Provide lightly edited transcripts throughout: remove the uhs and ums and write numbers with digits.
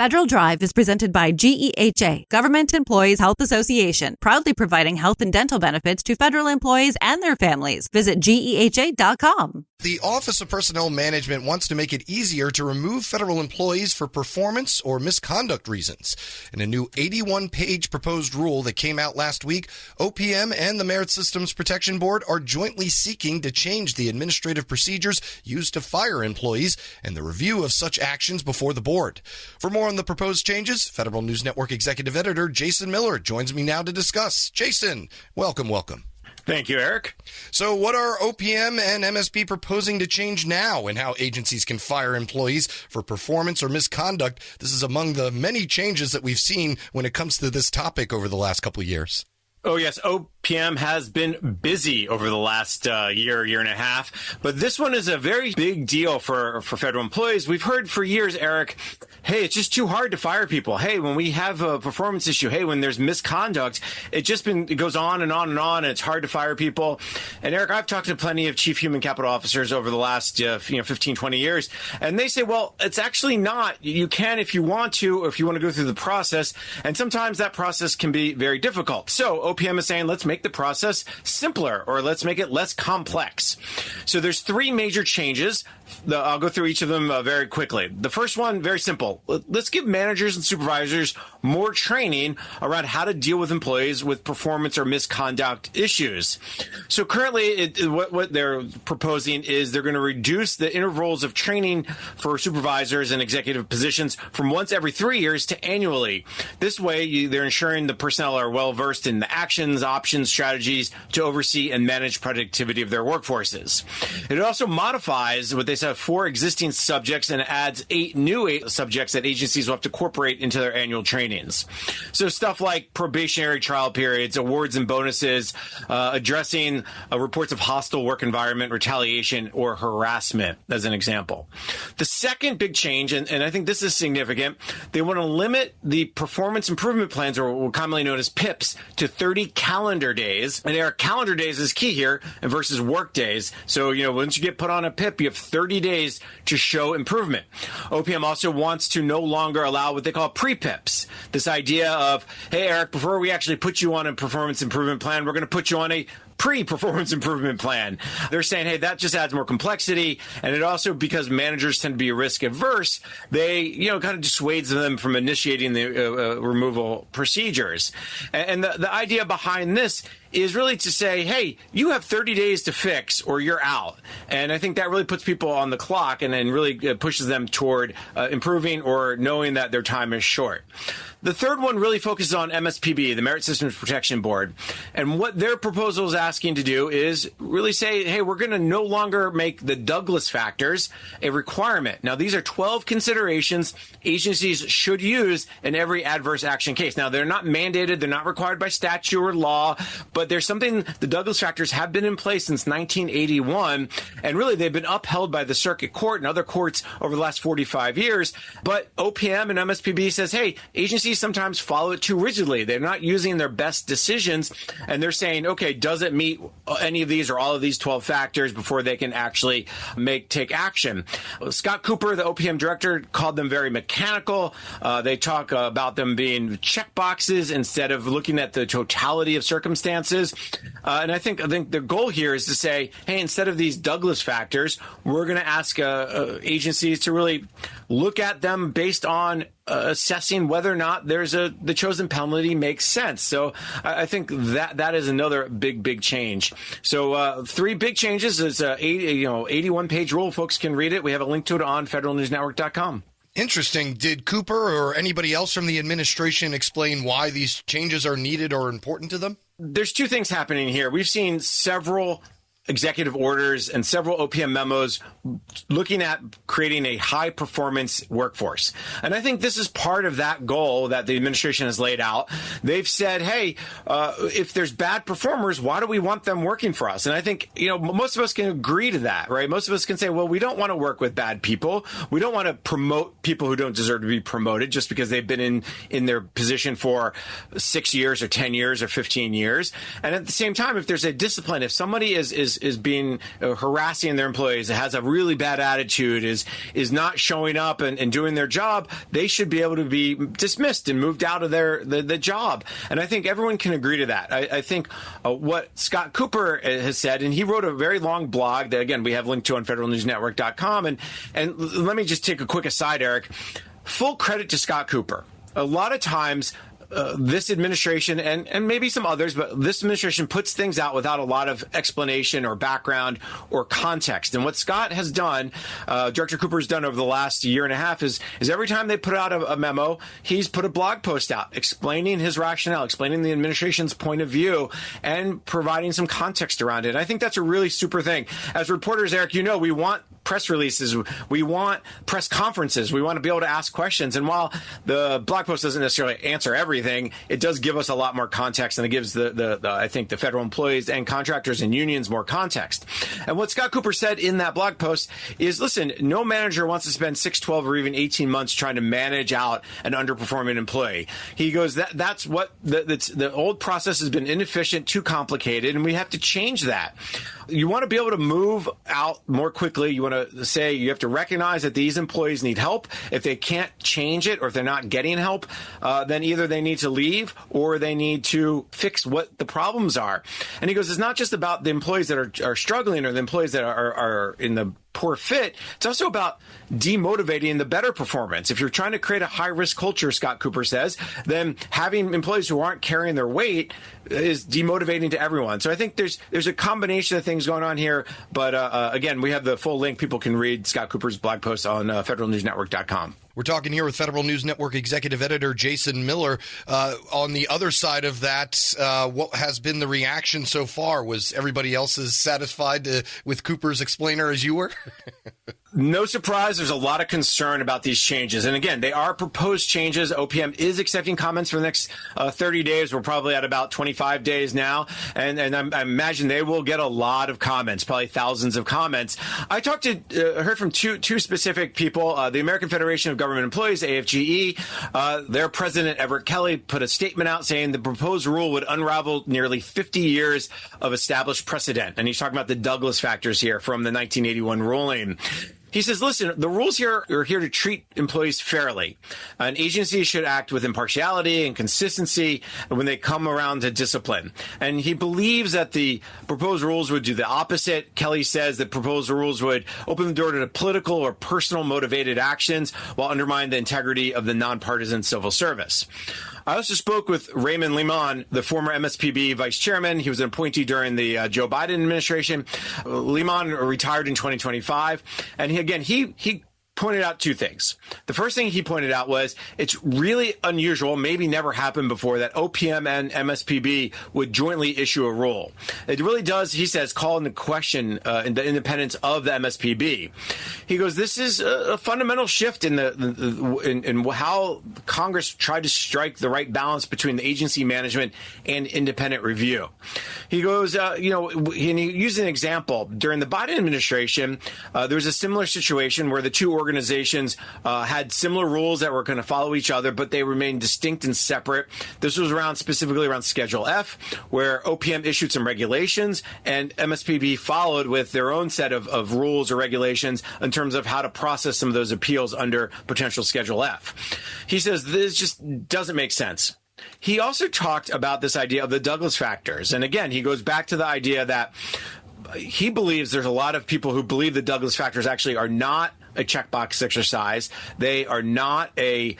Federal Drive is presented by GEHA, Government Employees Health Association, proudly providing health and dental benefits to federal employees and their families. Visit GEHA.com. The Office of Personnel Management wants to make it easier to remove federal employees for performance or misconduct reasons. In a new 81-page proposed rule that came out last week, OPM and the Merit Systems Protection Board are jointly seeking to change the administrative procedures used to fire employees and the review of such actions before the board. For more on the proposed changes, Federal News Network Executive Editor Jason Miller joins me now to discuss. Jason, welcome. Thank you, Eric. So what are OPM and MSP proposing to change now in how agencies can fire employees for performance or misconduct? This is among the many changes that we've seen when it comes to this topic over the last couple of years. Oh, yes. OPM has been busy over the last year and a half. But this one is a very big deal for federal employees. We've heard for years, Eric, hey, it's just too hard to fire people. Hey, when we have a performance issue, hey, when there's misconduct, it goes on and on and on, and it's hard to fire people. And Eric, I've talked to plenty of chief human capital officers over the last 15, 20 years, and they say, well, it's actually not. You can if you want to, or if you want to go through the process. And sometimes that process can be very difficult. So OPM is saying, let's make the process simpler, or let's make it less complex. So there's three major changes. I'll go through each of them very quickly. The first one, very simple. Let's give managers and supervisors more training around how to deal with employees with performance or misconduct issues. So currently, what they're proposing is they're going to reduce the intervals of training for supervisors and executive positions from once every 3 years to annually. This way, they're ensuring the personnel are well versed in the actions, options, strategies to oversee and manage productivity of their workforces. It also modifies what they said 4 existing subjects and adds 8 new subjects that agencies will have to incorporate into their annual trainings. So stuff like probationary trial periods, awards and bonuses, addressing reports of hostile work environment, retaliation, or harassment, as an example. The second big change, and I think this is significant, they want to limit the performance improvement plans, or commonly known as PIPs, to 30 calendar days. And our calendar days is key here versus work days. So, once you get put on a PIP, you have 30 days to show improvement. OPM also wants to no longer allow what they call pre-PIPs. This idea of, hey, Eric, before we actually put you on a performance improvement plan, we're going to put you on a pre-performance improvement plan. They're saying, hey, that just adds more complexity. And it also, because managers tend to be risk averse, they, kind of dissuades them from initiating the removal procedures. And the idea behind this is really to say, hey, you have 30 days to fix or you're out. And I think that really puts people on the clock and then really pushes them toward improving or knowing that their time is short. The third one really focuses on MSPB, the Merit Systems Protection Board. And what their proposal is asking to do is really say, hey, we're going to no longer make the Douglas factors a requirement. Now, these are 12 considerations agencies should use in every adverse action case. Now, they're not mandated, they're not required by statute or law, but there's something, the Douglas factors have been in place since 1981, and really they've been upheld by the circuit court and other courts over the last 45 years. But OPM and MSPB says, hey, agencies sometimes follow it too rigidly. They're not using their best decisions, and they're saying, okay, does it meet any of these or all of these 12 factors before they can actually take action? Scott Cooper, the OPM director, called them very mechanical. They talk about them being check boxes instead of looking at the totality of circumstances. And I think the goal here is to say, hey, instead of these Douglas factors, we're going to ask agencies to really look at them based on assessing whether or not the chosen penalty makes sense. So I think that is another big change. So 3 big changes. It's a 81-page rule. Folks can read it. We have a link to it on federalnewsnetwork.com. Interesting. Did Cooper or anybody else from the administration explain why these changes are needed or important to them? There's 2 things happening here. We've seen several executive orders and several OPM memos looking at creating a high-performance workforce. And I think this is part of that goal that the administration has laid out. They've said, hey, if there's bad performers, why do we want them working for us? And I think, most of us can agree to that, right? Most of us can say, well, we don't want to work with bad people. We don't want to promote people who don't deserve to be promoted just because they've been in their position for 6 years or 10 years or 15 years. And at the same time, if there's a discipline, if somebody is is being harassing their employees, has a really bad attitude, is not showing up and doing their job, they should be able to be dismissed and moved out of the job. And I think everyone can agree to that. I think what Scott Cooper has said, and he wrote a very long blog that, again, we have linked to on federalnewsnetwork.com. And let me just take a quick aside, Eric. Full credit to Scott Cooper. A lot of times, this administration and maybe some others, but this administration puts things out without a lot of explanation or background or context. And what Scott has done, Director Cooper has done over the last year and a half is every time they put out a memo, he's put a blog post out explaining his rationale, explaining the administration's point of view, and providing some context around it. And I think that's a really super thing. As reporters, Eric, we want press releases. We want press conferences. We want to be able to ask questions. And while the blog post doesn't necessarily answer everything, it does give us a lot more context, and it gives I think the federal employees and contractors and unions more context. And what Scott Cooper said in that blog post is, listen, no manager wants to spend 6, 12, or even 18 months trying to manage out an underperforming employee. He goes, that's what the old process has been inefficient, too complicated, and we have to change that. You want to be able to move out more quickly. You want to say you have to recognize that these employees need help. If they can't change it or if they're not getting help, then either they need to leave or they need to fix what the problems are. And he goes, it's not just about the employees that are struggling or the employees that are in the poor fit. It's also about demotivating the better performance. If you're trying to create a high-risk culture, Scott Cooper says, then having employees who aren't carrying their weight is demotivating to everyone. So I think there's a combination of things going on here. But again, we have the full link. People can read Scott Cooper's blog post on federalnewsnetwork.com. We're talking here with Federal News Network Executive Editor Jason Miller. On the other side of that, what has been the reaction so far? Was everybody else as satisfied with Cooper's explainer as you were? No surprise, there's a lot of concern about these changes. And again, they are proposed changes. OPM is accepting comments for the next 30 days. We're probably at about 25 days now. And I imagine they will get a lot of comments, probably thousands of comments. I heard from two specific people. The American Federation of Government Employees, AFGE, their president, Everett Kelly, put a statement out saying the proposed rule would unravel nearly 50 years of established precedent. And he's talking about the Douglas factors here from the 1981 ruling. He says, listen, the rules here are here to treat employees fairly. An agency should act with impartiality and consistency when they come around to discipline. And he believes that the proposed rules would do the opposite. Kelly says that proposed rules would open the door to political or personal motivated actions while undermining the integrity of the nonpartisan civil service. I also spoke with Raymond Limon, the former MSPB vice chairman. He was an appointee during the Joe Biden administration. Limon retired in 2025. And he pointed out two things. The first thing he pointed out was it's really unusual, maybe never happened before, that OPM and MSPB would jointly issue a rule. It really does, he says, call into question the independence of the MSPB. He goes, this is a fundamental shift in how Congress tried to strike the right balance between the agency management and independent review. He goes, and he used an example. During the Biden administration, there was a similar situation where the two organizations had similar rules that were going to follow each other, but they remained distinct and separate. This was specifically around Schedule F, where OPM issued some regulations and MSPB followed with their own set of rules or regulations in terms of how to process some of those appeals under potential Schedule F. He says this just doesn't make sense. He also talked about this idea of the Douglas factors. And again, he goes back to the idea that he believes there's a lot of people who believe the Douglas factors actually are not a checkbox exercise. They are not a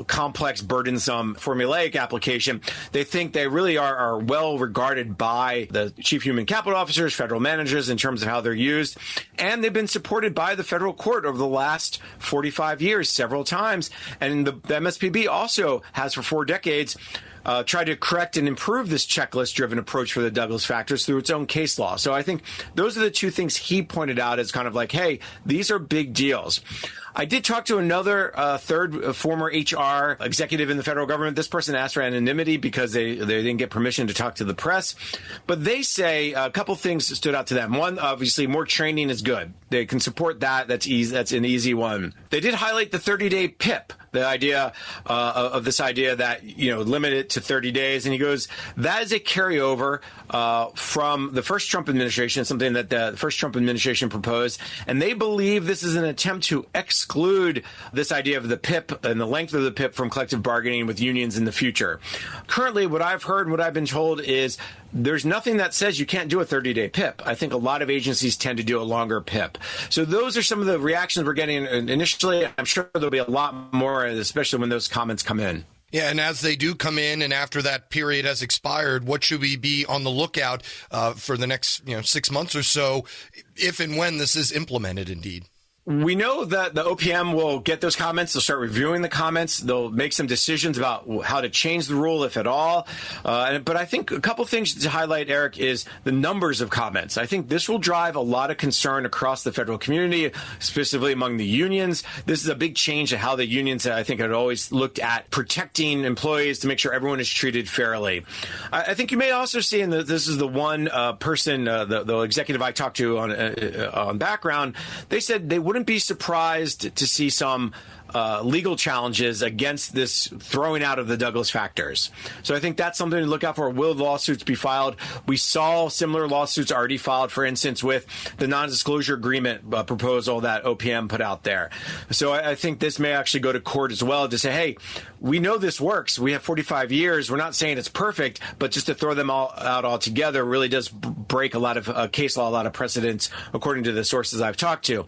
complex, burdensome, formulaic application. They think they really are well regarded by the chief human capital officers, federal managers in terms of how they're used. And they've been supported by the federal court over the last 45 years several times. And the MSPB also has for 4 decades tried to correct and improve this checklist-driven approach for the Douglas factors through its own case law. So I think those are the two things he pointed out as kind of like, hey, these are big deals. I did talk to another third former HR executive in the federal government. This person asked for anonymity because they didn't get permission to talk to the press. But they say a couple things stood out to them. One, obviously, more training is good. They can support that. That's easy. That's an easy one. They did highlight the 30-day PIP. the idea of this idea that, limit it to 30 days. And he goes, that is a carryover from the first Trump administration, something that the first Trump administration proposed. And they believe this is an attempt to exclude this idea of the PIP and the length of the PIP from collective bargaining with unions in the future. Currently, what I've heard and what I've been told is there's nothing that says you can't do a 30-day PIP. I think a lot of agencies tend to do a longer PIP. So those are some of the reactions we're getting initially. I'm sure there'll be a lot more, especially when those comments come in. Yeah, and as they do come in and after that period has expired, what should we be on the lookout for the next 6 months or so, if and when this is implemented indeed? We know that the OPM will get those comments. They'll start reviewing the comments. They'll make some decisions about how to change the rule, if at all. But I think a couple things to highlight, Eric, is the numbers of comments. I think this will drive a lot of concern across the federal community, specifically among the unions. This is a big change to how the unions, I think, had always looked at protecting employees to make sure everyone is treated fairly. I think you may also see, and this is the one person, the executive I talked to on background, they said they wouldn't be surprised to see some legal challenges against this throwing out of the Douglas factors. So I think that's something to look out for. Will lawsuits be filed? We saw similar lawsuits already filed, for instance, with the non-disclosure agreement proposal that OPM put out there. So I think this may actually go to court as well to say, hey, we know this works. We have 45 years. We're not saying it's perfect, but just to throw them all out altogether really does break a lot of case law, a lot of precedents, according to the sources I've talked to.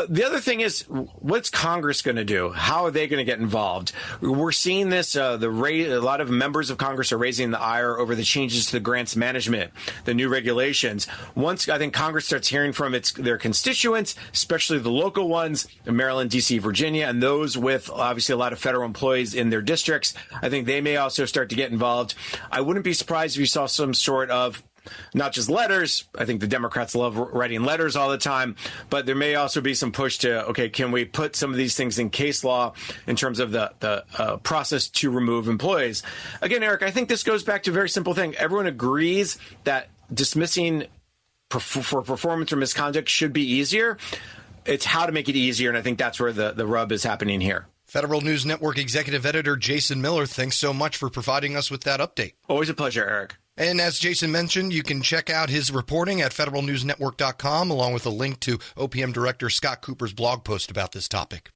The other thing is, what's Congress going to do? How are they going to get involved? We're seeing this. A lot of members of Congress are raising the ire over the changes to the grants management, the new regulations. Once I think Congress starts hearing from their constituents, especially the local ones, Maryland, D.C., Virginia, and those with obviously a lot of federal employees in their districts, I think they may also start to get involved. I wouldn't be surprised if you saw some sort of not just letters. I think the Democrats love writing letters all the time, but there may also be some push to, okay, can we put some of these things in case law in terms of the process to remove employees? Again, Eric, I think this goes back to a very simple thing. Everyone agrees that dismissing for performance or misconduct should be easier. It's how to make it easier, and I think that's where the rub is happening here. Federal News Network Executive Editor Jason Miller, thanks so much for providing us with that update. Always a pleasure, Eric. And as Jason mentioned, you can check out his reporting at federalnewsnetwork.com, along with a link to OPM Director Scott Cooper's blog post about this topic.